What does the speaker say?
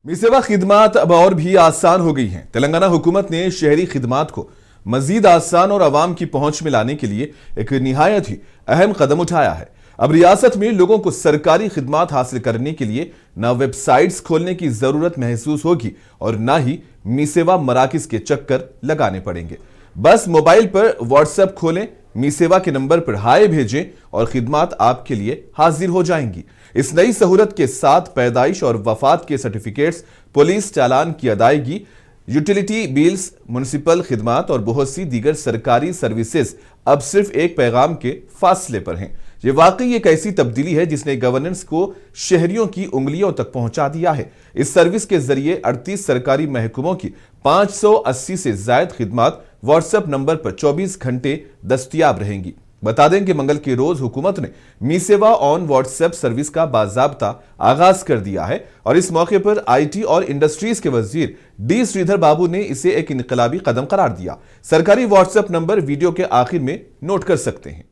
मी सेवा खिदमात अब और भी आसान हो गई हैं। तेलंगाना हुकूमत ने शहरी खिदमात को मजीद आसान और आवाम की पहुंच में लाने के लिए एक निहायत ही अहम कदम उठाया है। अब रियासत में लोगों को सरकारी खिदमात हासिल करने के लिए न वेबसाइट्स खोलने की जरूरत महसूस होगी और न ही मी सेवा मराकिज के चक्कर लगाने पड़ेंगे। बस मोबाइल पर व्हाट्सएप खोलें, मी सेवा के नंबर पर हाय भेजें और खिदमात आपके लिए हाजिर हो जाएंगी। इस नई सहूलत के साथ पैदाइश और वफात के सर्टिफिकेट्स, पुलिस चालान की अदायगी, यूटिलिटी बिल्स, म्युनिसिपल खिदमात और बहुत सी दीगर सरकारी सर्विसेज अब सिर्फ एक पैगाम के फासले पर हैं। ये वाकई एक ऐसी तब्दीली है जिसने गवर्नेंस को शहरियों की उंगलियों तक पहुंचा दिया है। इस सर्विस के जरिए 38 सरकारी महकमों की 580 से ज्यादा खिदमात व्हाट्सएप नंबर पर 24 घंटे दस्तयाब रहेंगी। बता दें कि मंगल के रोज हुकूमत ने मी सेवा ऑन व्हाट्सएप सर्विस का बाजाबता आगाज कर दिया है और इस मौके पर आईटी और इंडस्ट्रीज के वजीर डी श्रीधर बाबू ने इसे एक इनकलाबी कदम करार दिया। सरकारी व्हाट्सएप नंबर वीडियो के आखिर में नोट कर सकते हैं।